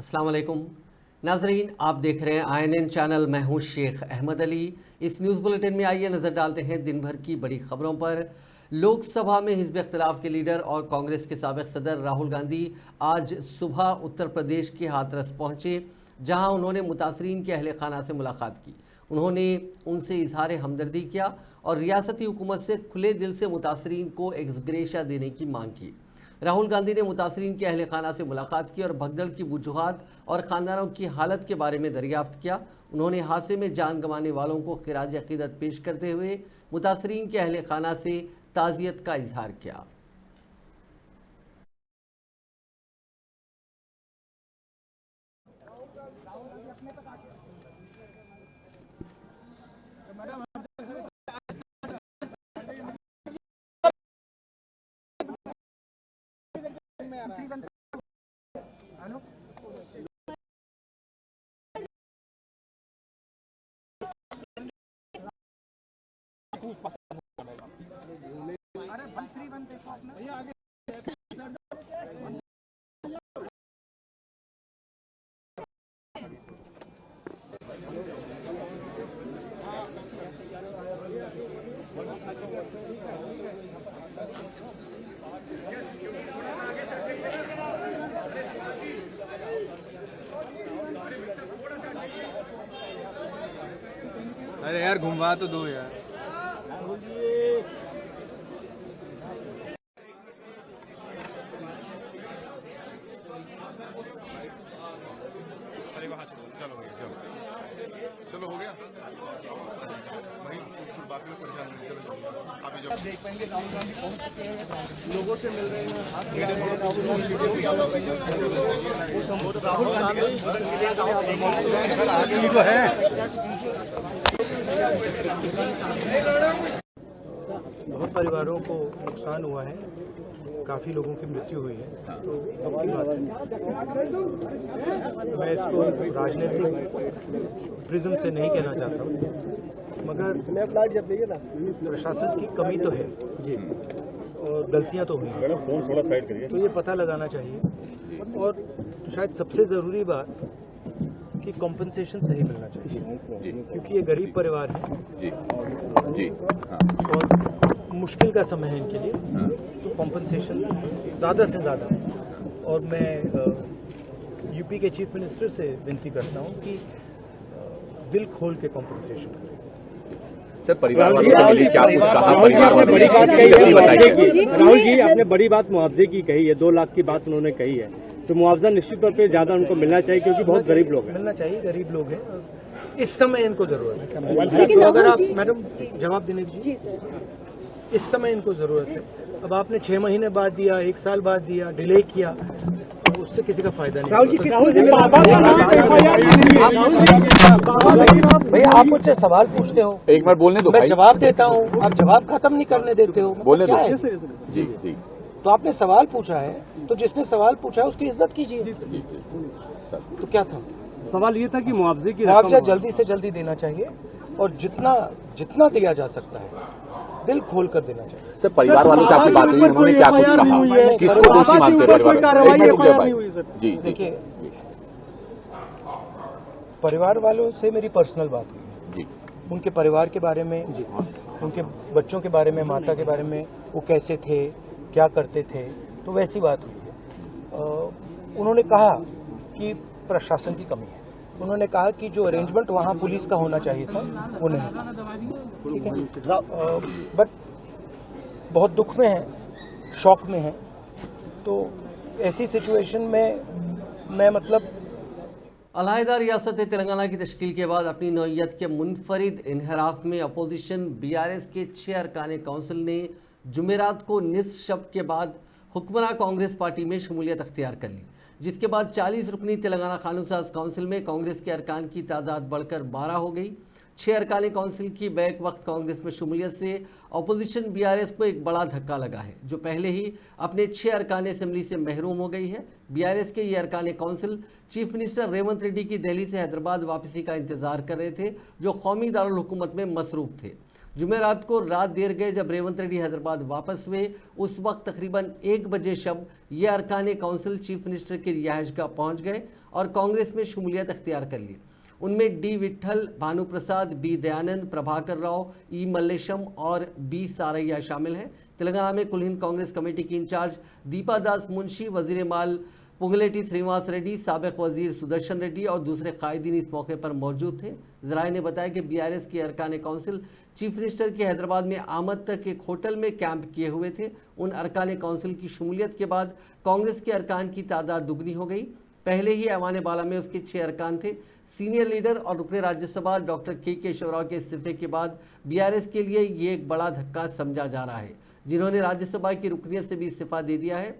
अस्सलाम वालेकुम नाजरीन, आप देख रहे हैं INN चैनल। मैं हूं शेख अहमद अली। इस न्यूज़ बुलेटिन में आइए नज़र डालते हैं दिन भर की बड़ी खबरों पर। लोकसभा में हिज़्ब इख्तिलाफ के लीडर और कांग्रेस के साबिक़ सदर राहुल गांधी आज सुबह उत्तर प्रदेश के हाथरस पहुंचे, जहां उन्होंने मुतासरीन के अहल खाना से मुलाकात की। उन्होंने उनसे इजहार हमदर्दी किया और रियासती हुकूमत से खुले दिल से मुतासरीन को एक्सग्रेशिया देने की मांग की। राहुल गांधी ने मुतासरीन के अहल खाना से मुलाकात की और भगदड़ की वजूहात और ख़ानदानों की हालत के बारे में दरियाफ्त किया। उन्होंने हादसे में जान गंवाने वालों को खिराज अक़ीदत पेश करते हुए मुतासरीन के अहल खाना से ताज़ियत का इजहार किया। अरे यार घुमवा तो दो यार। चलो हो गया वही बात में परेशान नहीं। चलो अभी जब देख पाएंगे राहुल गांधी पहुंच चुके हैं, लोगों से मिल रहे हैं। वो संबोधन राहुल गांधी तो है। बहुत परिवारों को नुकसान हुआ है, काफ़ी लोगों की मृत्यु हुई है। तो अब की बात है, मैं इसको राजनीतिक प्रिज्म से नहीं कहना चाहता हूँ, मगर प्रशासन की कमी तो है जी, और गलतियाँ तो हुई हैं, तो ये पता लगाना चाहिए। और शायद सबसे ज़रूरी बात कि कॉम्पनसेशन सही मिलना चाहिए, क्योंकि ये गरीब परिवार है और मुश्किल का समय है इनके लिए, तो कॉम्पनसेशन ज़्यादा से ज़्यादा। और मैं यूपी के चीफ मिनिस्टर से विनती करता हूँ कि दिल खोल के कॉम्पनसेशन करें। सर, परिवार वालों को मिली क्या कुछ कहा? राहुल जी आपने बड़ी बात कही है, राहुल जी आपने बड़ी बात मुआवजे की कही है, 2 लाख की बात उन्होंने कही है, तो मुआवजा निश्चित तौर पे ज्यादा उनको मिलना चाहिए, क्योंकि बहुत गरीब लोग हैं। मिलना चाहिए, गरीब लोग हैं, इस समय इनको जरूरत है। तो अगर आप मैडम जवाब देने दीजिए, इस समय इनको जरूरत है। अब आपने 6 महीने बाद दिया, 1 साल बाद दिया, डिले किया, तो उससे किसी का फायदा नहीं। भैया आप मुझसे सवाल पूछते हो, एक बार बोलने दो, मैं जवाब देता हूँ, आप जवाब खत्म नहीं करने देते हो। बोलने दो जी जी। तो आपने सवाल पूछा है, तो जिसने सवाल पूछा है उसकी इज्जत कीजिए। तो क्या था सवाल? ये था कि मुआवजे की मुआवजा जल्दी से जल्दी देना चाहिए, और जितना जितना दिया जा सकता है दिल खोल कर देना चाहिए। सर, परिवार वालों से आपकी बात हुई, उन्होंने क्या कुछ कहा? किसको दोषी मानते हैं परिवार? जी देखिए, परिवार वालों से मेरी पर्सनल बात हुई जी, उनके परिवार के बारे में, उनके बच्चों के बारे में, माता के बारे में, वो कैसे थे, क्या करते थे, तो वैसी बात हुई है। उन्होंने कहा कि प्रशासन की कमी है। उन्होंने कहा कि जो अरेंजमेंट वहाँ पुलिस का होना चाहिए था वो नहीं था, ठीक है। बट बहुत दुख में है, शॉक में है, तो ऐसी सिचुएशन में मैं मतलब अलहदा रियासत तेलंगाना की तश्कील के बाद अपनी नौइयत के मुनफरिद इनहराफ में अपोजिशन BRS के 6 अरकान कौंसिल ने जुमेरात को निसफ शब के बाद हुक्मरान कांग्रेस पार्टी में शमूलियत अख्तियार कर ली, जिसके बाद 40 रुकनी तेलंगाना कानून साज काउंसिल में कांग्रेस के अरकान की तादाद बढ़कर 12 हो गई। 6 अरकान काउंसिल की बैक वक्त कांग्रेस में शमूलियत से अपोजिशन BRS को एक बड़ा धक्का लगा है, जो पहले ही अपने 6 अरकान असम्बली से महरूम हो गई है। BRS के ये अरकान council chief minister Revanth Reddy की दिल्ली से हैदराबाद वापसी का इंतजार कर रहे थे, जो कौमी दारुल हुकूमत में मसरूफ थे। जुमेरात को रात देर गए जब रेवंत रेड्डी हैदराबाद वापस हुए, उस वक्त तकरीबन 1 बजे शब ये अरकान काउंसिल चीफ मिनिस्टर की रिहाइशगाह पहुंच गए और कांग्रेस में शमूलियत अख्तियार कर ली। उनमें डी विट्ठल, भानु प्रसाद, बी दयानंद, प्रभाकर राव, ई मल्लेशम और बी सारैया शामिल हैं। तेलंगाना में कुल हिंद कांग्रेस कमेटी की इंचार्ज दीपा दास मुंशी, वजीर माल पुंगलेटी श्रीनिवास रेड्डी, साबिक वजीर सुदर्शन रेड्डी और दूसरे कायदीन इस मौके पर मौजूद थे। जराये ने बताया कि बीआरएस की अरकान काउंसिल चीफ मिनिस्टर की हैदराबाद में आमद तक एक होटल में कैंप किए हुए थे। उन अरकान काउंसिल की शमूलियत के बाद कांग्रेस के अरकान की तादाद दुगनी हो गई। पहले ही ऐवान बाला में उसके 6 अरकान थे। सीनियर लीडर और रुकने राज्यसभा डॉक्टर के केशवराव के इस्तीफे के बाद बीआरएस के लिए ये एक बड़ा धक्का समझा जा रहा है, जिन्होंने राज्यसभा की रुकनीत से भी इस्तीफा दे दिया है।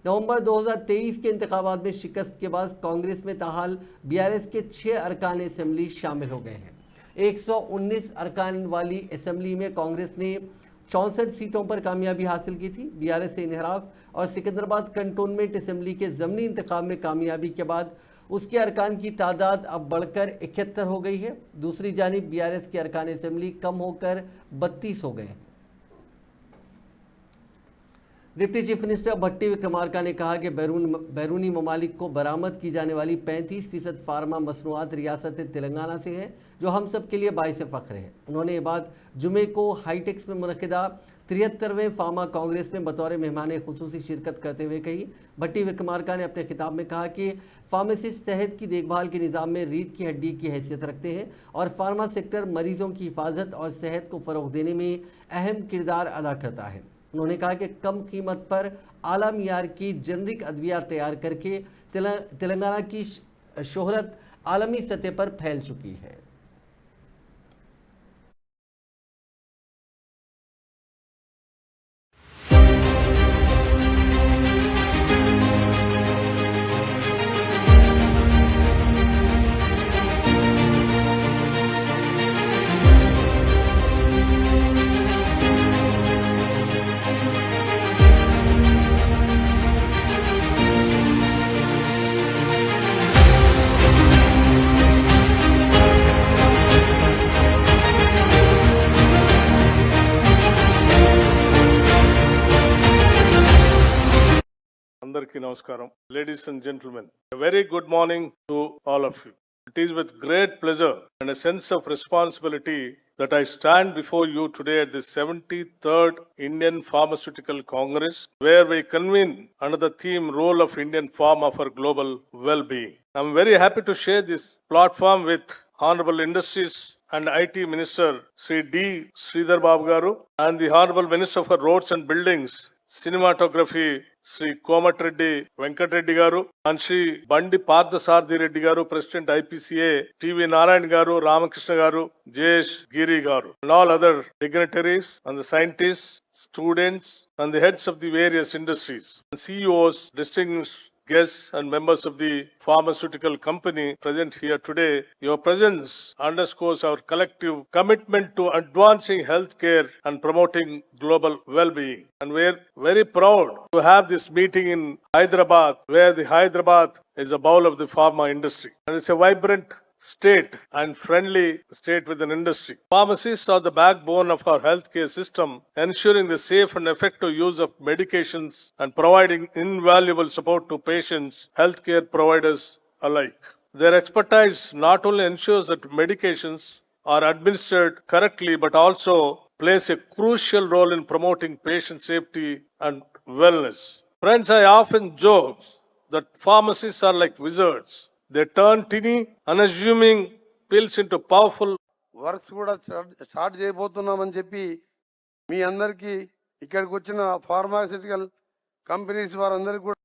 नवंबर 2023 के इंतखाबात में शिकस्त के बाद कांग्रेस में ताहाल बीआरएस के 6 अरकान असेंबली शामिल हो गए हैं। 119 अरकान वाली असेंबली में कांग्रेस ने 64 सीटों पर कामयाबी हासिल की थी। बीआरएस से इनहराफ और सिकंदराबाद कंटोनमेंट असेंबली के ज़मीनी इंतखाब में कामयाबी के बाद उसके अरकान की तादाद अब बढ़कर 71 हो गई है। दूसरी जानिब बीआरएस के अरकान असेंबली कम होकर 32 हो गए। डिप्टी चीफ मिनिस्टर भट्टी विक्रमार्का ने कहा कि बैरूनी ममालिक को बरामद की जाने वाली 35% फार्मा मसनूआत रियासत तेलंगाना से है, जो हम सब के लिए बाइस फ़ख्र है। उन्होंने ये बात जुमे को हाईटेक्स में मुनक़िदा 73वें फार्मा कांग्रेस में बतौर मेहमान खुसूसी शिरकत करते हुए कही। भट्टी विक्रमार्का ने अपने खिताब में कहा कि फार्मासिस्ट सेहत की देखभाल के निज़ाम में रीढ़ की हड्डी की हैसियत रखते हैं और फार्मा सेक्टर मरीजों की हिफाजत और सेहत को फ़रोग़ देने में अहम किरदार अदा करता है। उन्होंने कहा कि कम कीमत पर आला मियार की जेनरिक अद्विया तैयार करके तेलंगाना की शोहरत आलमी सतह पर फैल चुकी है। అందరికీ నమస్కారం. Ladies and gentlemen, a very good morning to all of you. It is with great pleasure and a sense of responsibility that I stand before you today at the 73rd Indian Pharmaceutical Congress, where we convene under the theme Role of Indian Pharma for Global Well-being. I am very happy to share this platform with Honorable Industries and IT Minister Sri D. Sridhar Babu Garu and the Honorable Minister for Roads and Buildings, Cinematography Sri Komat Reddy Venkat Reddy Garu and Sri Bandi Parthasarathy Reddy Garu, President IPCA, TV Narayan Garu, Ramakrishna Garu, JS Giri Garu, and all other dignitaries and the scientists, students and the heads of the various industries, and CEOs, distinguished guests and members of the pharmaceutical company present here today. Your presence underscores our collective commitment to advancing healthcare and promoting global well-being. And we're very proud to have this meeting in Hyderabad, where the Hyderabad is a bowl of the pharma industry. And it's a vibrant state and friendly state with an industry. Pharmacists are the backbone of our healthcare system, ensuring the safe and effective use of medications and providing invaluable support to patients, healthcare providers alike. Their expertise not only ensures that medications are administered correctly, but also plays a crucial role in promoting patient safety and wellness. Friends, I often joke that pharmacists are like wizards. They turn tiny, unassuming pills into powerful. Works కూడా start చేయబోతున్నామని చెప్పి మీ అందరికీ ఇక్కడికి వచ్చిన pharmaceutical companies వారందరికీ కూడా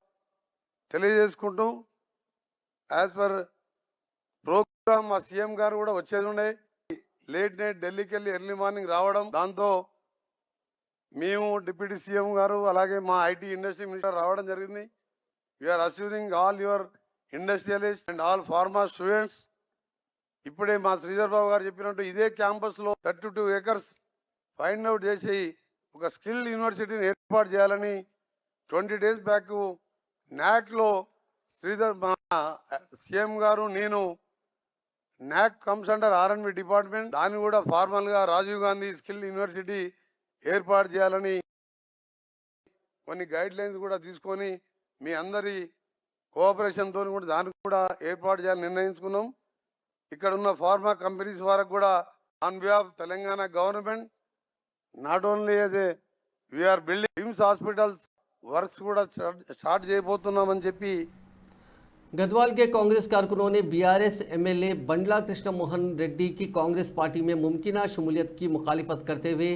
తెలియజేసుకుంటూ as per programme మా సీఎం గారు కూడా వచ్చేది ఉండే లేట్ నైట్ ఢిల్లీకి వెళ్ళి ఎర్లీ మార్నింగ్ రావడం, దాంతో మేము డిప్యూటీ సీఎం గారు అలాగే మా ఐటీ ఇండస్ట్రీ మినిస్టర్ రావడం జరిగింది. We are assuring all your industrialist and all pharma students. ఇప్పుడే మా శ్రీధర్ బాబు గారు చెప్పినట్టు ఇదే క్యాంపస్ లో 32 acres ఫైండ్ అవుట్ చేసి ఒక స్కిల్ యూనివర్సిటీని ఏర్పాటు చేయాలని 20 days బ్యాక్ నాక్ లో శ్రీధర్ మా సీఎం గారు నేను NAC comes under R&B department. దాన్ని కూడా ఫార్మల్ గా రాజీవ్ గాంధీ స్కిల్ యూనివర్సిటీ ఏర్పాటు చేయాలని కొన్ని గైడ్ లైన్స్ కూడా తీసుకొని మీ అందరి కోఆపరేషన్ తో కూడా దానికి కూడా ఏర్పాటు చేయాలని నిర్ణయించుకున్నాం. ఇక్కడ ఉన్న ఫార్మా కంపెనీస్ వారికి కూడా on behalf Telangana government not only as a we are building హిమ్స్ హాస్పిటల్స్ వర్క్స్ కూడా స్టార్ట్ చేయబోతున్నామని చెప్పి गढ़वाल के कांग्रेस कारकुनों ने बीआरएस एमएलए बंडला कृष्ण मोहन रेड्डी की कांग्रेस पार्टी में मुमकिना शमूलियत की मुखालिफत करते हुए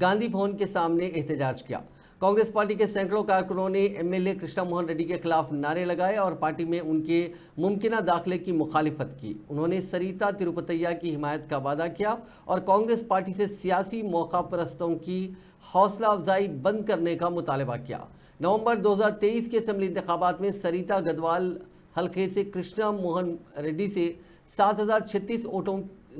गांधी भवन के सामने एहतजाज किया। कांग्रेस पार्टी के सैकड़ों कारकुनों ने एमएलए कृष्ण मोहन रेड्डी के खिलाफ नारे लगाए और पार्टी में उनके मुमकिना दाखिले की मुखालिफत की। उन्होंने सरिता तिरुपतैया की हिमायत का वादा किया और कांग्रेस पार्टी से सियासी मौका परस्तों की हौसला अफजाई बंद करने का मुतालबा किया। नवंबर 2023 के असेंबली इंतखाबात में सरिता गढ़वाल हल्के से कृष्णा मोहन रेड्डी से 7036 वोटों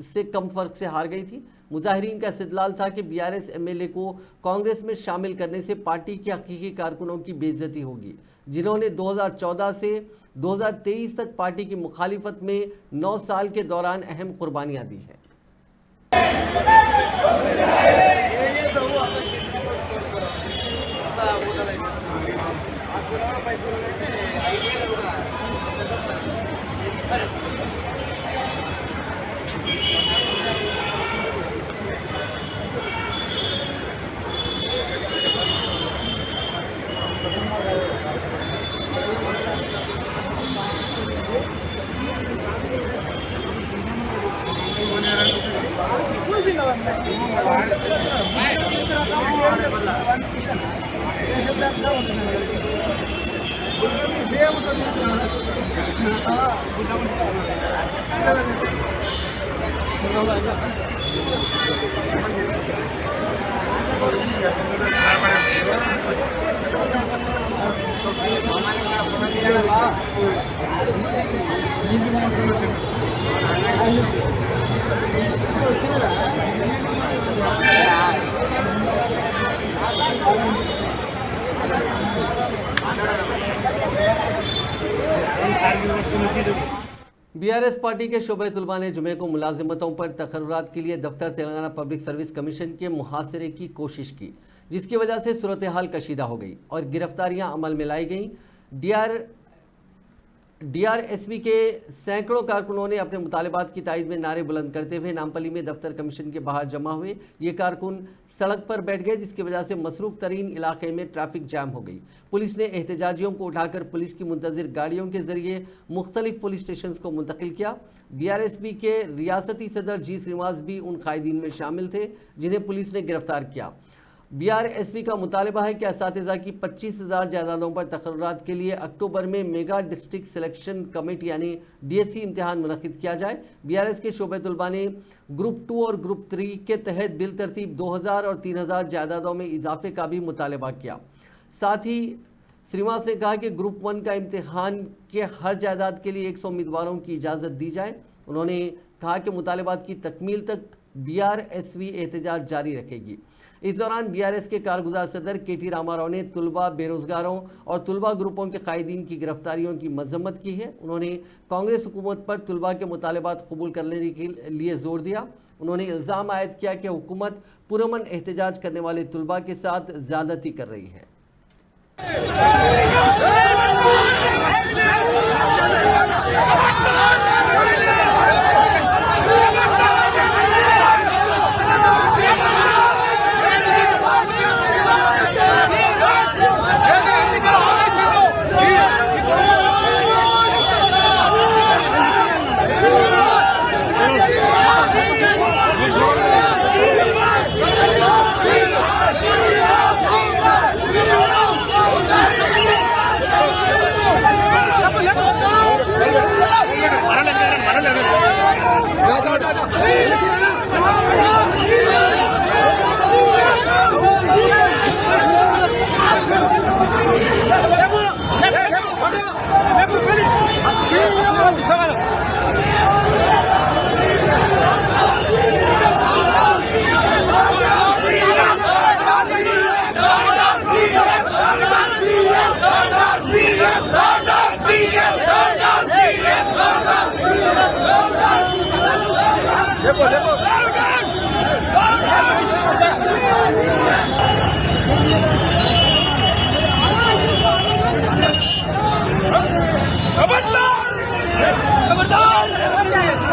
से कम फर्क से हार गई थी। मुजाहिरीन का इस्तदलाल था कि बीआरएस एमएलए को कांग्रेस में शामिल करने से पार्टी के हकीकी कारकुनों की बेइज्जती होगी, जिन्होंने 2014 से 2023 तक पार्टी की मुखालिफत में 9 साल के दौरान अहम कुर्बानियां दी है। बीआरएस पार्टी के शोबे तुलबा ने जुमे को मुलाजिमतों पर तकर्रुरात के लिए दफ्तर तेलंगाना पब्लिक सर्विस कमीशन के मुहासरे की कोशिश की, जिसकी वजह से सूरत हाल कशीदा हो गई और गिरफ्तारियां अमल में लाई गईं। डीआरएसपी के सैकड़ों कारकुनों ने अपने मुतालिबात की तायद में नारे बुलंद करते हुए नामपल्ली में दफ्तर कमीशन के बाहर जमा हुए। ये कारकुन सड़क पर बैठ गए, जिसकी वजह से मसरूफ तरीन इलाके में ट्रैफिक जाम हो गई। पुलिस ने एहतजाजियों को उठाकर पुलिस की मुंतजिर गाड़ियों के जरिए मुख्तलिफ पुलिस स्टेशन को मुंतकिल किया। बीआरएसपी के रियासती सदर जी श्रीनिवास भी उन कायदीन में शामिल थे जिन्हें पुलिस ने गिरफ्तार किया। बीआरएसपी का मुतालबा है कि असातिज़ा की 25,000 जायदादों पर तकर्रुरात के लिए अक्टूबर में मेगा डिस्ट्रिक्ट सिलेक्शन कमेटी यानी डीएससी इम्तिहान मुनक़िद किया जाए। बीआरएस के शोबे तुलबा ने ग्रुप 2 और ग्रुप 3 के तहत बिल तरतीब 2,000 और 3,000 जायदादों में इजाफे का भी मुतालबा किया। साथ ही श्रीनिवास ने कहा कि ग्रुप 1 का इम्तिहान के हर जायदाद के लिए 100 उम्मीदवारों की इजाज़त दी जाए। उन्होंने कहा कि मुतालबात की तकमील तक बीआरएसवी एहतजाज जारी रखेगी। इस दौरान बीआरएस के कारगुजार सदर केटी रामाराव ने तुलबा, बेरोजगारों और तुलबा ग्रुपों के कायदीन की गिरफ्तारियों की मजम्मत की है। उन्होंने कांग्रेस हुकूमत पर तुलबा के मुतालबात कबूल करने के लिए जोर दिया। उन्होंने इल्ज़ाम आयद किया कि हुकूमत पुरअमन एहतजाज करने वाले तुलबा के साथ ज़्यादती कर रही है।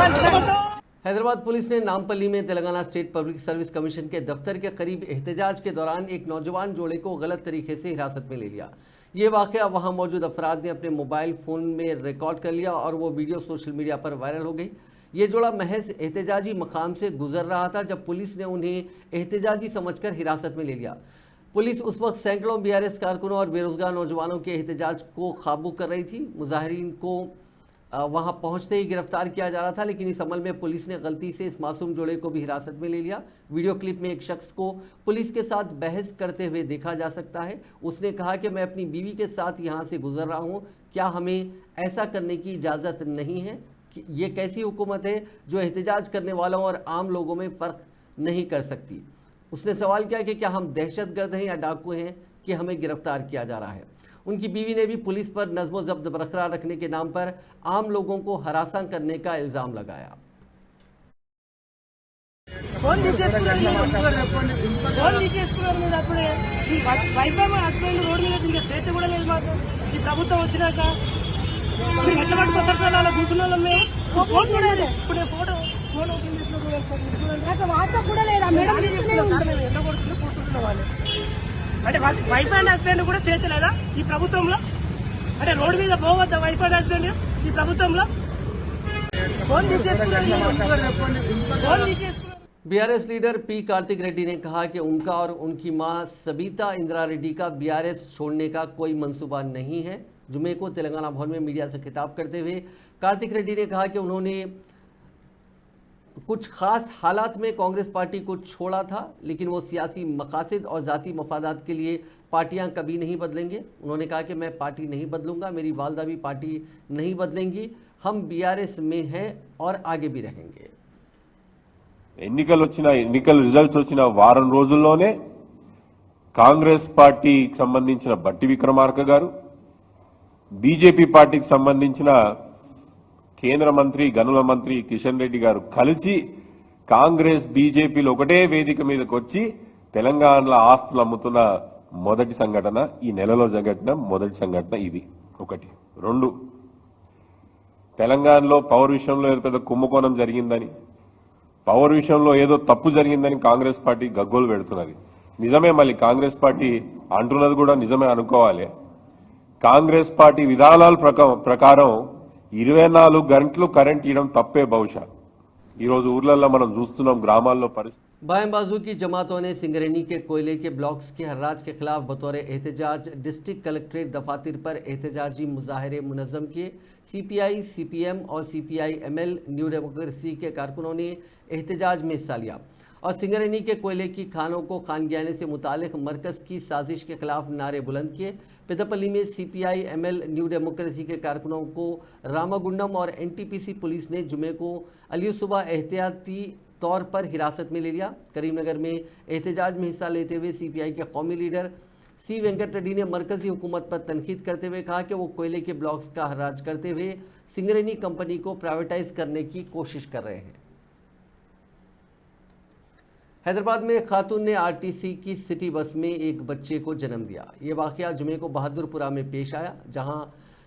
हैदराबाद पुलिस ने नामपल्ली में Telangana state public service commission के दफ्तर के करीब एहतजाज के दौरान एक नौजवान जोड़े को गलत तरीके से हिरासत में ले लिया। ये वाकया वहां मौजूद अफराद ने अपने मोबाइल फोन में रिकॉर्ड कर लिया और वो वीडियो सोशल मीडिया पर वायरल हो गई। ये जोड़ा महज एहतजाजी मकाम से गुजर रहा था जब पुलिस ने उन्हें एहतजाजी समझकर हिरासत में ले लिया। पुलिस उस वक्त सैकड़ों बीआरएस कारकुनों और बेरोजगार नौजवानों के एहतजाज को काबू कर रही थी। मुजाहिरीन को वहां पहुंचते ही गिरफ्तार किया जा रहा था, लेकिन इस अमल में पुलिस ने गलती से इस मासूम जोड़े को भी हिरासत में ले लिया। वीडियो क्लिप में एक शख्स को पुलिस के साथ बहस करते हुए देखा जा सकता है। उसने कहा कि मैं अपनी बीवी के साथ यहां से गुजर रहा हूं, क्या हमें ऐसा करने की इजाज़त नहीं है? कि ये कैसी हुकूमत है जो एहतजाज करने वालों और आम लोगों में फ़र्क नहीं कर सकती? उसने सवाल किया कि क्या हम दहशतगर्द हैं या डाकू हैं कि हमें गिरफ्तार किया जा रहा है। उनकी बीवी ने भी पुलिस पर नज़्म ज़ब्त बरकरार रखने के नाम पर आम लोगों को हरासा करने का इल्ज़ाम लगाया। అంటే వైఫ్ అండ్ హస్బెండ్ కూడా చేర్చలేదా ఈ ప్రభుత్వంలో? అంటే రోడ్డు మీద పోవద్దా వైఫ్ అండ్ హస్బెండ్ ఈ ప్రభుత్వంలో? BRS leader P Kartik Reddy ने कहा कि उनका और उनकी मां सबिता इंदिरा रेड्डी का बीआरएस छोड़ने का कोई मंसूबा नहीं है। जुमे को तेलंगाना भवन में मीडिया से खिताब करते हुए कार्तिक रेड्डी ने कहा कि उन्होंने कुछ खास हालात में कांग्रेस पार्टी को छोड़ा था, लेकिन वो सियासी मकासद और ज़ाती मफादात के लिए पार्टियां कभी नहीं बदलेंगे। उन्होंने कहा कि मैं पार्टी नहीं बदलूंगा, मेरी वालदा भी पार्टी नहीं बदलेंगी, हम बीआरएस में हैं और आगे भी रहेंगे। ఎన్నికల రిజల్ట్స్ వచ్చిన వారం రోజుల్లోనే కాంగ్రెస్ పార్టీకి సంబంధించిన బట్టి విక్రమార్క గారు, బీజేపీ పార్టీకి సంబంధించిన కేంద్ర మంత్రి గనుల మంత్రి కిషన్ రెడ్డి గారు కలిసి కాంగ్రెస్ బీజేపీలు ఒకటే వేదిక మీదకి వచ్చి తెలంగాణలో ఆస్తులు అమ్ముతున్న మొదటి సంఘటన, ఈ నెలలో జరిగిన మొదటి సంఘటన ఇది ఒకటి. రెండు, తెలంగాణలో పవర్ విషయంలో ఏదో పెద్ద కుంభకోణం జరిగిందని, పవర్ విషయంలో ఏదో తప్పు జరిగిందని కాంగ్రెస్ పార్టీ గగ్గోలు పెడుతున్నది. నిజమే, మళ్ళీ కాంగ్రెస్ పార్టీ అంటున్నది కూడా నిజమే అనుకోవాలి. కాంగ్రెస్ పార్టీ విధానాల ప్రకారం 24 గంటలు కరెంట్ ఇవ్వడం తప్పే బహుశా. ఈ రోజు ఊర్లలో మనం చూస్తున్నాం గ్రామాల్లో పరిస్థితి. बाएं बाजू की जमातों ने सिंगरेनी के कोयले के ब्लॉक्स के हर्राज के खिलाफ बतौर एहतजाज डिस्ट्रिक्ट कलेक्ट्रेट दफातर पर एहतजाजी मुजाहरे मुनज़्ज़म किए। सीपीआई, सीपीएम और सीपीआई-एमएल न्यू डेमोक्रेसी के कारकुनों ने एहतजाज में हिस्सा लिया और सिंगरेनी के कोयले की खानों को खानगियाने से मुतालिक मरकज़ की साजिश के खिलाफ नारे बुलंद किए। पेदपल्ली में सीपीआई-एमएल न्यू डेमोक्रेसी के कारकुनों को रामागुंडम और एनटीपीसी पुलिस ने जुमे को अली सुबह एहतियाती तौर पर हिरासत में ले लिया। करीमनगर में एहतजाज में हिस्सा लेते हुए सीपीआई के कौमी लीडर सी वेंकट रेड्डी ने मरकजी हुकूमत पर तनकीद करते हुए कहा कि वो कोयले के ब्लॉक्स का हर्राज करते हुए सिंगरेनी कंपनी को प्राइवेटाइज करने की कोशिश कर रहे हैं। हैदराबाद में खातून ने आरटीसी की सिटी बस में एक बच्चे को जन्म दिया। ये वाकया जुमे को बहादुरपुरा में पेश आया, जहां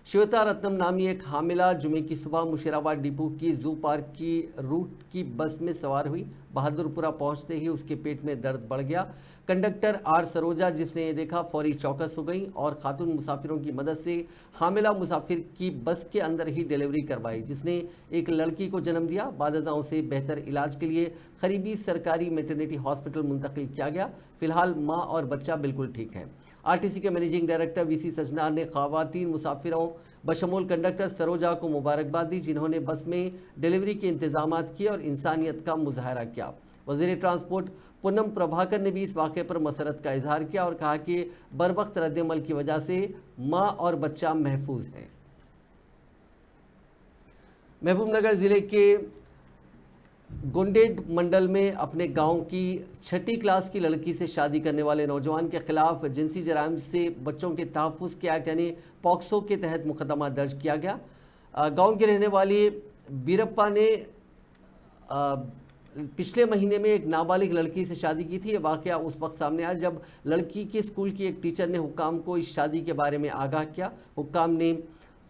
श्वेता रत्नम नामी एक हामिला जुमे की सुबह मुशीराबाद डिपो की जू पार्क की रूट की बस में सवार हुई। बहादुरपुरा पहुंचते ही उसके पेट में दर्द बढ़ गया। कंडक्टर आर सरोजा, जिसने ये देखा, फौरी चौकस हो गई और खातून मुसाफिरों की मदद से हामिला मुसाफिर की बस के अंदर ही डिलीवरी करवाई, जिसने एक लड़की को जन्म दिया। बादशाह उसे बेहतर इलाज के लिए करीबी सरकारी मैटरनिटी हॉस्पिटल मुंतकिल किया गया। फिलहाल माँ और बच्चा बिल्कुल ठीक है। आरटीसी के मैनेजिंग डायरेक्टर वीसी सजनार ने खवातीन मुसाफिरों बशमूल कंडक्टर सरोजा को मुबारकबाद दी, जिन्होंने बस में डिलीवरी के इंतजाम किए और इंसानियत का मुजाहरा किया। वजीर ट्रांसपोर्ट पूनम प्रभाकर ने भी इस वाक़े पर मसरत का इजहार किया और कहा कि बरवक्त रद्दमल की वजह से माँ और बच्चा महफूज हैं। महबूबनगर ज़िले के गोंडेड मंडल में अपने गांव की 6ठी क्लास की लड़की से शादी करने वाले नौजवान के खिलाफ जिनसी जराइम से बच्चों के तहफ़्फ़ुज़ के एक्ट यानी पॉक्सो के तहत मुकदमा दर्ज किया गया। गांव के रहने वाले बीरप्पा ने पिछले महीने में एक नाबालिग लड़की से शादी की थी। ये वाक़या उस वक्त सामने आया जब लड़की के स्कूल की एक टीचर ने हुक्काम को इस शादी के बारे में आगाह किया। हुक्काम ने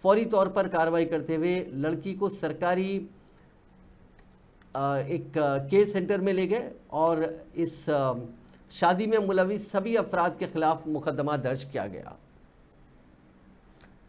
फौरी तौर पर कार्रवाई करते हुए लड़की को सरकारी एक केस सेंटर में ले गए और इस शादी में मुलविस सभी अफराद के खिलाफ मुकदमा दर्ज किया गया।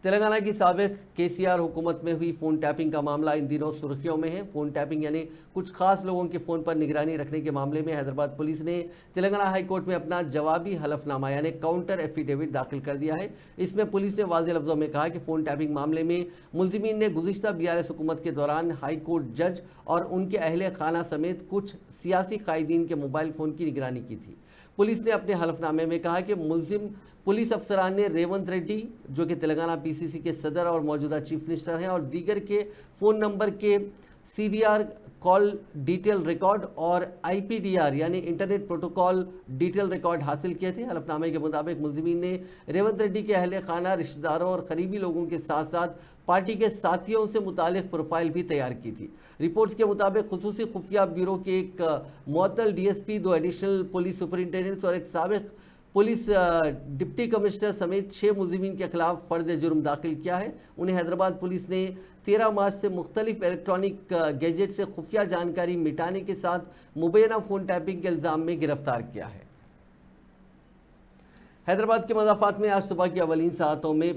तेलंगाना की साबिक केसीआर हुकूमत में हुई फ़ोन टैपिंग का मामला इन दिनों सुर्खियों में है। फ़ोन टैपिंग यानी कुछ खास लोगों के फ़ोन पर निगरानी रखने के मामले में हैदराबाद पुलिस ने तेलंगाना हाई कोर्ट में अपना जवाबी हलफनामा यानी काउंटर एफिडेविट दाखिल कर दिया है। इसमें पुलिस ने वाज़ेह लफ्ज़ों में कहा कि फ़ोन टैपिंग मामले में मुलजिमीन ने गुज़िश्ता BRS हुकूमत के दौरान हाई कोर्ट जज और उनके अहले खाना समेत कुछ सियासी कायदीन के मोबाइल फ़ोन की निगरानी की थी। पुलिस ने अपने हलफनामे में कहा कि मुलजिम पुलिस अफसरान ने रेवंत रेड्डी जो कि तेलंगाना PCC के सदर और मौजूदा चीफ मिनिस्टर हैं और दीगर के फ़ोन नंबर के CDR कॉल डिटेल रिकॉर्ड और IPDR यानी इंटरनेट प्रोटोकॉल डिटेल रिकॉर्ड हासिल किए थे। हलफनामे के मुताबिक मुलजिमीन ने रेवंत रेड्डी के अहले खाना, रिश्तेदारों और करीबी लोगों के साथ साथ पार्टी के साथियों से मुतालिक प्रोफाइल भी तैयार की थी। रिपोर्ट्स के मुताबिक खुसूसी खुफिया ब्यूरो के एक मुअत्तल DSP, 2 एडिशनल पुलिस सुपरिंटेंडेंट्स और एक साबिक पुलिस डिप्टी कमिश्नर समेत 6 मुलजिमीन के खिलाफ फर्द जुर्म दाखिल किया है। उन्हें हैदराबाद पुलिस ने 13 मार्च से मुख्तलिफ इलेक्ट्रॉनिक गैजेट से खुफिया जानकारी मिटाने के साथ मुबैना फ़ोन टैपिंग के इल्ज़ाम में गिरफ्तार किया है। हैदराबाद के मज़ाफ़ात में आज सुबह की अवलीन सातों में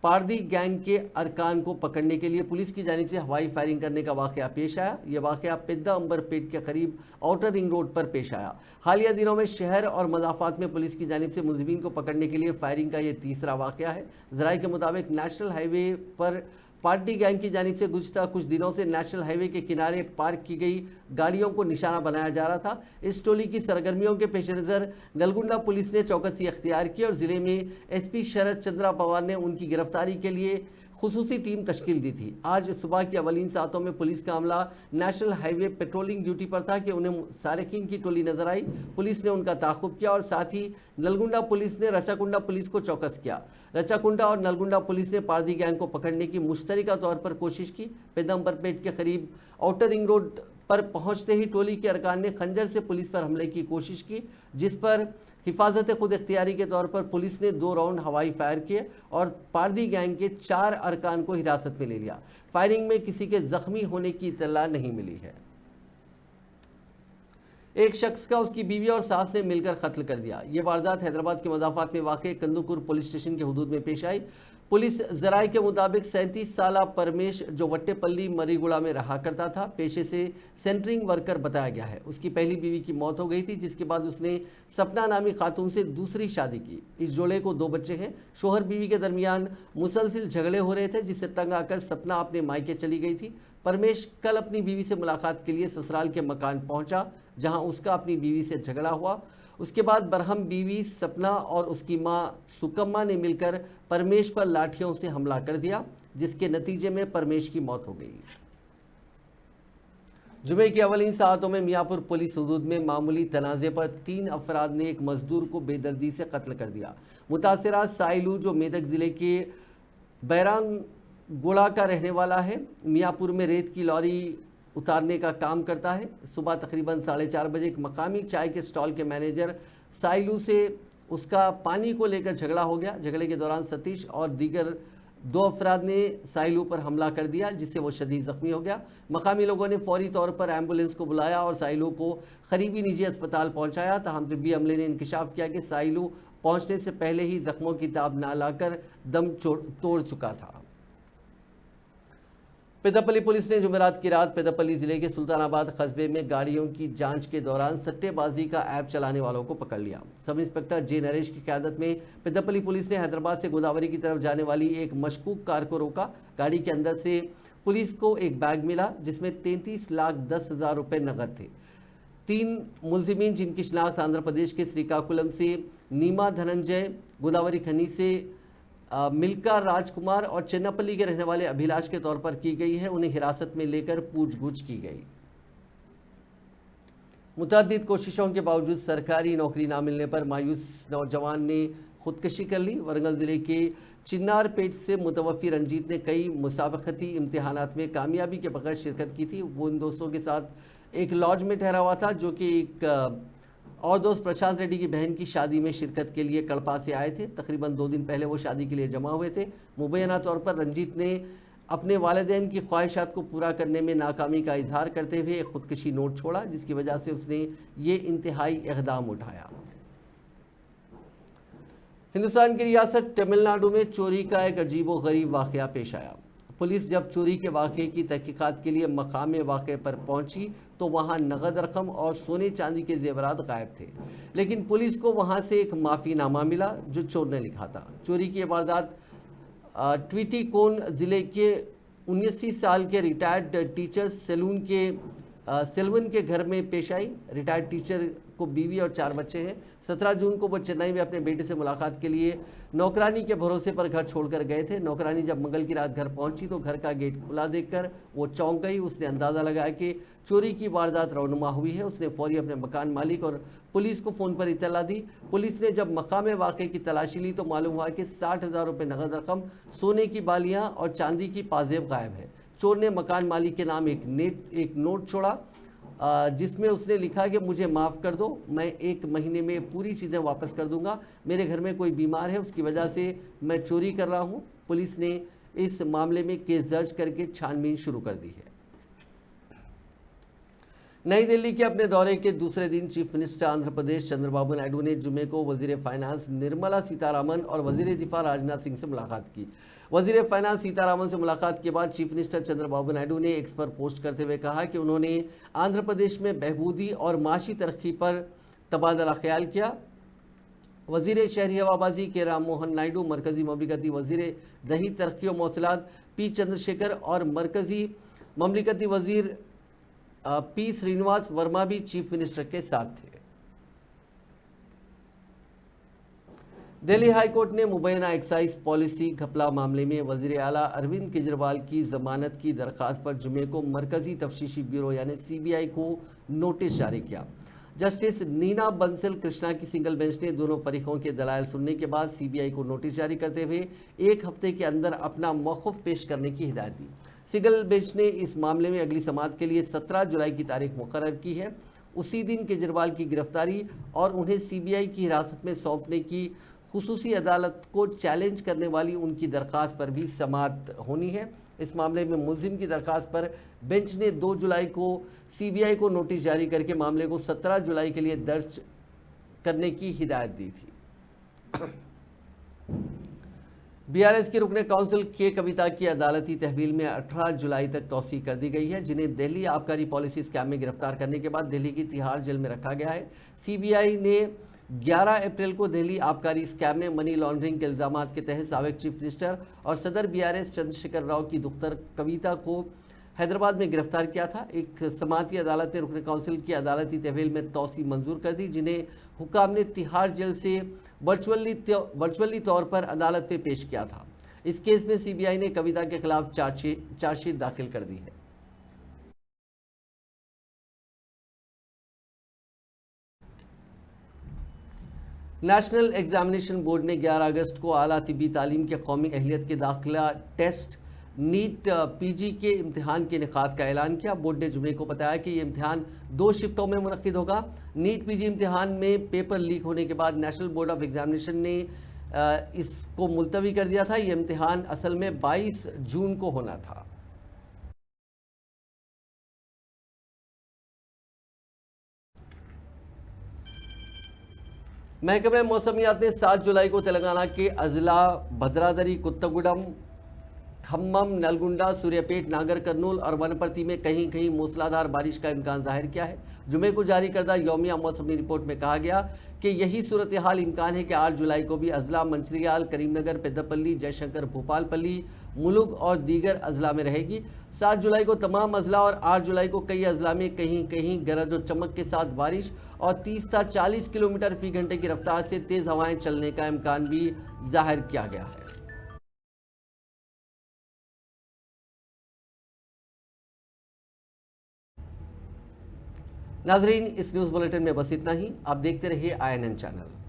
पारदी गैंग के अरकान को पकड़ने के लिए पुलिस की जानिब से हवाई फायरिंग करने का वाक़या पेश आया। यह वाक़या पिद्दा अंबरपेट के करीब आउटर रिंग रोड पर पेश आया। हालिया दिनों में शहर और मज़ाफ़ात में पुलिस की जानिब से मुलजिमीन को पकड़ने के लिए फायरिंग का यह तीसरा वाक़या है। ज़राए के मुताबिक नेशनल हाईवे पर पार्टी गैंग की जानिब से गुज़िश्ता कुछ दिनों से नेशनल हाईवे के किनारे पार्क की गई गाड़ियों को निशाना बनाया जा रहा था। इस टोली की सरगर्मियों के पेश नज़र नलगुंडा पुलिस ने चौकसी अख्तियार की और ज़िले में SP शरद चंद्रा पवार ने उनकी गिरफ्तारी के लिए खुसूसी टीम तश्कील दी थी। आज सुबह की अवलीन सातों में पुलिस का अमला नेशनल हाईवे पेट्रोलिंग ड्यूटी पर था कि उन्हें सारिकीन की टोली नजर आई। पुलिस ने उनका ताक़ुब किया और साथ ही नलगुंडा पुलिस ने रचाकुंडा पुलिस को चौकस किया। रचाकुंडा और नलगुंडा पुलिस ने पारदी गैंग को पकड़ने की मुश्तरका तौर पर कोशिश की। पेदम्बरपेट के करीब आउटर रिंग रोड पर पहुंचते ही टोली के अरकान ने खंजर से पुलिस पर हमले की कोशिश की, जिस पर हिफाजत खुद इख्तियारी के तौर पर पुलिस ने 2 राउंड हवाई फायर किए और पारदी गैंग के 4 अरकान को हिरासत में ले लिया। फायरिंग में किसी के जख्मी होने की इत्तला नहीं मिली है। एक शख्स का उसकी बीवी और सास ने मिलकर कत्ल कर दिया। ये वारदात हैदराबाद के मज़ाफ़ात में वाक़े कंदुकुर पुलिस स्टेशन के हुदूद में पेश आई। पुलिस ज़राए के मुताबिक 37 साला परमेश जो वट्टेपल्ली मरीगुड़ा में रहा करता था, पेशे से सेंटरिंग वर्कर बताया गया है। उसकी पहली बीवी की मौत हो गई थी, जिसके बाद उसने सपना नामी खातून से दूसरी शादी की। इस जोड़े को 2 बच्चे हैं। शोहर बीवी के दरमियान मुसलसिल झगड़े हो रहे थे, जिससे तंग आकर सपना अपने मायके चली गई थी। परमेश कल अपनी बीवी से मुलाकात के लिए ससुराल के मकान पहुंचा, जहां उसका अपनी बीवी से झगड़ा हुआ। उसके बाद बरहम बीवी सपना और उसकी मां सुकम्मा ने मिलकर परमेश पर लाठियों से हमला कर दिया, जिसके नतीजे में परमेश की मौत हो गई। जुमे की अवलीन सातों में मियाँपुर पुलिस हुदूद में मामूली तनाज़े पर 3 अफराद ने एक मजदूर को बेदर्दी से कत्ल कर दिया। मुतासिरा साइलू जो मेदक ज़िले के बैरांग गोड़ा का रहने वाला है, मियाँपुर में रेत की लॉरी उतारने का काम करता है। सुबह तकरीबन 4:30 बजे एक मकामी चाय के स्टॉल के मैनेजर साइलू से उसका पानी को लेकर झगड़ा हो गया। झगड़े के दौरान सतीश और दीगर 2 अफराद ने साइलू पर हमला कर दिया, जिससे वो शदीद ज़ख्मी हो गया। मकामी लोगों ने फौरी तौर पर एम्बुलेंस को बुलाया और साइलू को करीबी निजी अस्पताल पहुंचाया। ताहम तिब्बी अमले ने इंकशाफ किया कि साइलू पहुंचने से पहले ही जख्मों की ताब ना लाकर दम तोड़ चुका था। पेद्दापल्ली पुलिस ने जुमेरात की रात पेद्दापल्ली जिले के सुल्तानाबाद कस्बे में गाड़ियों की जांच के दौरान सट्टेबाजी का ऐप चलाने वालों को पकड़ लिया। सब इंस्पेक्टर जे नरेश की क़यादत में पेद्दापल्ली पुलिस ने हैदराबाद से गोदावरी की तरफ जाने वाली एक मशकूक कार को रोका। गाड़ी के अंदर से पुलिस को एक बैग मिला, जिसमें 33,10,000 रुपये नकद थे। 3 मुलजिमीन जिनकी शिनाख्त आंध्र प्रदेश के श्रीकाकुलम से नीमा धनंजय, गोदावरी खनी से मिल्का राजकुमार और चेन्नापल्ली के रहने वाले अभिलाष के तौर पर की गई है। उन्हें हिरासत में लेकर पूछगछ की गई। मुतअद्दिद कोशिशों के बावजूद सरकारी नौकरी ना मिलने पर मायूस नौजवान ने खुदकशी कर ली। वरंगल ज़िले के चिन्नारपेट से मुतवफ़ी रंजीत ने कई मुसाबकती इम्तिहानात में कामयाबी के बगैर शिरकत की थी। वो इन दोस्तों के साथ एक लॉज में ठहरा हुआ था, जो कि एक और दोस्त प्रशांत रेड्डी की बहन की शादी में शिरकत के लिए कड़पा से आए थे। तकरीबन 2 दिन पहले वो शादी के लिए जमा हुए थे। मुबैना तौर पर रंजीत ने अपने वालिदैन की ख्वाहिशात को पूरा करने में नाकामी का इजहार करते हुए एक खुदकुशी नोट छोड़ा, जिसकी वजह से उसने ये इंतहाई इक़दाम उठाया। हिंदुस्तान की रियासत तमिलनाडु में चोरी का एक अजीबोगरीब वाक़या पेश आया। पुलिस जब चोरी के वाक़े की तहकीकात के लिए मकाम वाक़े पर पहुंची तो वहां नगद रकम और सोने चांदी के जेवरात गायब थे, लेकिन पुलिस को वहां से एक माफ़ीनामा मिला जो चोर ने लिखा था। चोरी की वारदात ट्विटीकोन ज़िले के 79 साल के रिटायर्ड टीचर सेल्वन के घर में पेश आई। रिटायर्ड टीचर को बीवी और 4 बच्चे हैं। 17 जून को वो चेन्नई में अपने बेटे से मुलाकात के लिए नौकरानी के भरोसे पर घर छोड़कर गए थे। नौकरानी जब मंगल की रात घर पहुंची तो घर का गेट खुला देखकर वो चौंक गई। उसने अंदाज़ा लगाया कि चोरी की वारदात रौनुमा हुई है। उसने फौरी अपने मकान मालिक और पुलिस को फ़ोन पर इत्तला दी। पुलिस ने जब मकाम वाक़े की तलाशी ली तो मालूम हुआ कि 60,000 रुपये नगद रकम, सोने की बालियाँ और चांदी की पाजेब गायब है। चोर ने मकान मालिक के नाम एक नोट छोड़ा जिसमें उसने लिखा कि मुझे माफ़ कर दो, मैं 1 महीने में पूरी चीज़ें वापस कर दूंगा। मेरे घर में कोई बीमार है, उसकी वजह से मैं चोरी कर रहा हूं। पुलिस ने इस मामले में केस दर्ज करके छानबीन शुरू कर दी है। नई दिल्ली के अपने दौरे के दूसरे दिन चीफ मिनिस्टर आंध्र प्रदेश चंद्रबाबू नायडू ने जुमे को वजीर फाइनेंस निर्मला सीतारामन और वजीर दिफा राजनाथ सिंह से मुलाकात की। वजीर फाइनेंस सीतारामन से मुलाकात के बाद चीफ मिनिस्टर चंद्रबाबू नायडू ने एक्स पर पोस्ट करते हुए कहा कि उन्होंने आंध्र प्रदेश में बहबूदी और माशी तरक्की पर तबादला ख्याल किया। वजीर शहरी हवाबाजी के राम मोहन नायडू, मरकजी ममलिकती वजीर दही तरक्की और मौसलात पी चंद्रशेखर और मरकजी ममलिकती वजीर पी श्रीनिवास वर्मा भी चीफ मिनिस्टर के साथ थे। दिल्ली हाईकोर्ट ने मुबैना एक्साइज पॉलिसी घपला मामले में वजीर आला अरविंद केजरीवाल की जमानत की दरखास्त पर जुमे को मरकजी तफ्तीशी ब्यूरो यानी सीबीआई को नोटिस जारी किया। जस्टिस नीना बंसल कृष्णा की सिंगल बेंच ने दोनों फरीकों के दलाइल सुनने के बाद सीबीआई को नोटिस जारी करते हुए 1 हफ्ते के अंदर अपना मौक़िफ़ पेश करने की हिदायत दी। सिंगल बेंच ने इस मामले में अगली समाअत के लिए 17 जुलाई की तारीख मुकर्रर की है। उसी दिन केजरीवाल की गिरफ्तारी और उन्हें सीबीआई की हिरासत में सौंपने की खुसूसी अदालत को चैलेंज करने वाली उनकी दरखास्त पर भी समाअत होनी है। इस मामले में मुलजिम की दरखास्त पर बेंच ने 2 जुलाई को सीबीआई को नोटिस जारी करके मामले को 17 जुलाई के लिए दर्ज करने की हिदायत दी थी। बीआरएस के रुकने काउंसिल के कविता की अदालती तहवील में 18 जुलाई तक तौसीह कर दी गई है, जिन्हें दिल्ली आबकारी पॉलिसी स्कैम में गिरफ्तार करने के बाद दिल्ली की तिहाड़ जेल में रखा गया है। सीबीआई ने 11 अप्रैल को दिल्ली आबकारी स्कैम में मनी लॉन्ड्रिंग के इल्जामात के तहत साबिक चीफ मिनिस्टर और सदर बीआरएस चंद्रशेखर राव की दुख्तर कविता को हैदराबाद में गिरफ्तार किया था। एक समाअती अदालत ने रुकने काउंसिल की अदालती तहवील में तौसीह मंजूर कर दी, जिन्हें हुकाम ने तिहाड़ जेल से वर्चुअली तौर पर अदालत में पेश किया था। इस केस में सीबीआई ने कविता के खिलाफ चार्जशीट दाखिल कर दी है। नेशनल एग्जामिनेशन बोर्ड ने 11 अगस्त को आला तिब्बी तालीम के कौमी अहलियत के दाखिला टेस्ट नीट पीजी के इम्तिहान के इनेकाद का ऐलान किया। बोर्ड ने जुमे को बताया कि ये इम्तिहान 2 शिफ्टों में मुनक्किद होगा। नीट पीजी इम्तिहान में पेपर लीक होने के बाद नेशनल बोर्ड ऑफ एग्जामिनेशन ने इसको मुलतवी कर दिया था। ये इम्तिहान असल में 22 जून को होना था। महकमे मौसमियात ने 7 जुलाई को तेलंगाना के अजला भद्रादरी, कुत्तगुडम, खम्मम, नलगुंडा, सूर्यापेट, नागर कर्नूल और वनपर्ती में कहीं कहीं मूसलाधार बारिश का इम्कान जाहिर किया है। जुमे को जारी करदा यौमिया मौसमी रिपोर्ट में कहा गया कि यही सूरत हाल इम्कान है कि 8 जुलाई को भी अजला, मंचिरियाल, करीमनगर, पेद्दापल्ली, जयशंकर, भोपालपल्ली, मुलुग और दीगर अजला में रहेगी। 7 जुलाई को तमाम अजला और 8 जुलाई को कई अजला में कहीं कहीं गरज और चमक के साथ बारिश और 30 से 40 किलोमीटर फी घंटे की रफ्तार से तेज़ हवाएं चलने का इम्कान भी जाहिर किया गया है। नाजरीन, इस न्यूज़ बुलेटिन में बस इतना ही। आप देखते रहिए INN चैनल।